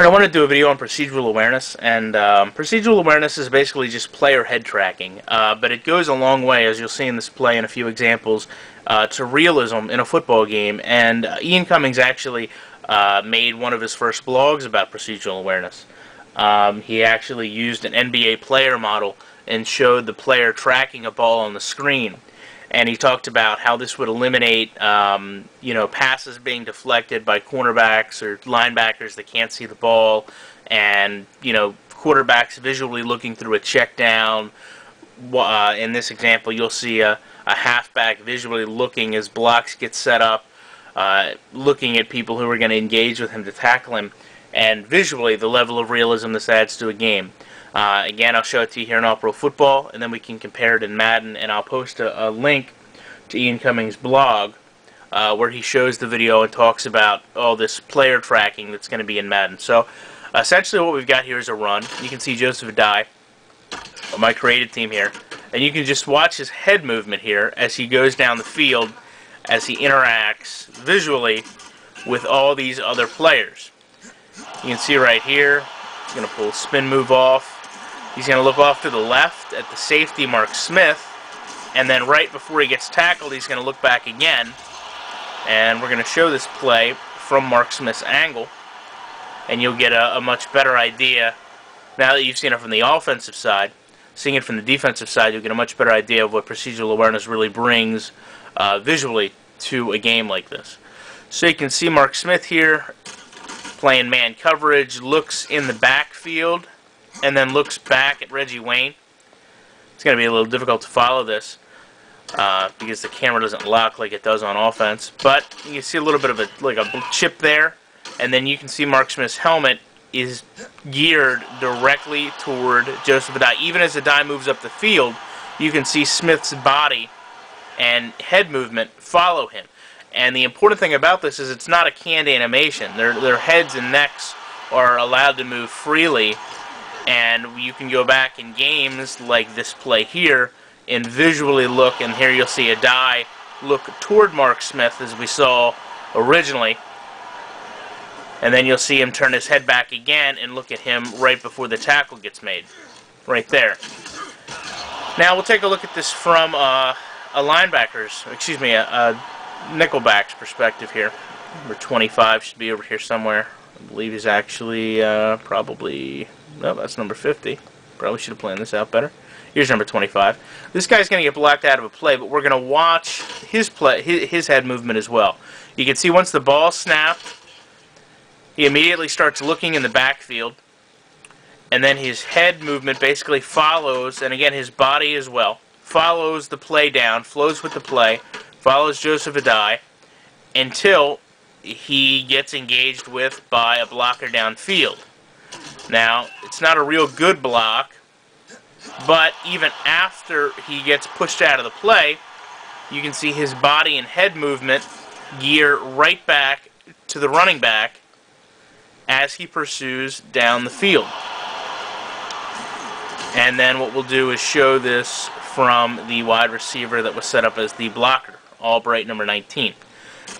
I want to do a video on procedural awareness, and procedural awareness is basically just player head tracking, but it goes a long way, as you'll see in this play and a few examples, to realism in a football game. And Ian Cummings actually made one of his first blogs about procedural awareness. He actually used an NBA player model and showed the player tracking a ball on the screen. And he talked about how this would eliminate, passes being deflected by cornerbacks or linebackers that can't see the ball, and quarterbacks visually looking through a check down. In this example, you'll see a halfback visually looking as blocks get set up, looking at people who are going to engage with him to tackle him, and visually the level of realism this adds to a game. Again, I'll show it to you here in All Pro Football, and then we can compare it in Madden, and I'll post a link to Ian Cummings' blog where he shows the video and talks about all this player tracking that's going to be in Madden. So, essentially what we've got here is a run. You can see Joseph Adai, my created team here, and you can just watch his head movement here as he goes down the field, as he interacts visually with all these other players. You can see right here, he's going to pull a spin move off. He's going to look off to the left at the safety, Mark Smith, and then right before he gets tackled, he's going to look back again. And we're going to show this play from Mark Smith's angle, and you'll get a much better idea. Now that you've seen it from the offensive side, seeing it from the defensive side, you'll get a much better idea of what procedural awareness really brings visually to a game like this. So you can see Mark Smith here playing man coverage, looks in the backfield, and then looks back at Reggie Wayne. It's going to be a little difficult to follow this because the camera doesn't lock like it does on offense. But you can see a little bit of a chip there, and then you can see Mark Smith's helmet is geared directly toward Joseph Adai. Even as Adai moves up the field, you can see Smith's body and head movement follow him. And the important thing about this is it's not a canned animation. Their heads and necks are allowed to move freely. And you can go back in games like this play here and visually look, and here you'll see Adai look toward Mark Smith as we saw originally. And then you'll see him turn his head back again and look at him right before the tackle gets made. Right there. Now we'll take a look at this from a nickelback's perspective here. Number 25 should be over here somewhere. I believe he's actually probably... No, that's number 50. Probably should have planned this out better. Here's number 25. This guy's going to get blocked out of a play, but we're going to watch his head movement as well. You can see once the ball snapped, he immediately starts looking in the backfield, and then his head movement basically follows, and again his body as well, follows the play down, flows with the play, follows Joseph Adai until he gets engaged with by a blocker downfield. Now, it's not a real good block, but even after he gets pushed out of the play, you can see his body and head movement gear right back to the running back as he pursues down the field. And then what we'll do is show this from the wide receiver that was set up as the blocker, Albright number 19.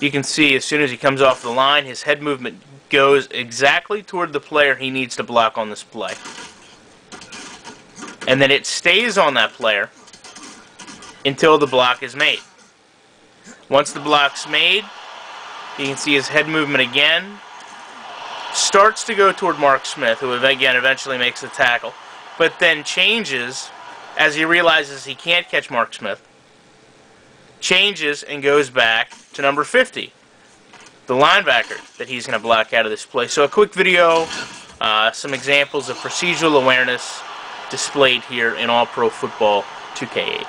You can see as soon as he comes off the line, his head movement goes exactly toward the player he needs to block on this play. And then it stays on that player until the block is made. Once the block's made, you can see his head movement again starts to go toward Mark Smith, who again eventually makes the tackle, but then changes as he realizes he can't catch Mark Smith, changes and goes back to number 50. The linebacker that he's going to block out of this play. So a quick video, some examples of procedural awareness displayed here in All Pro Football 2K8.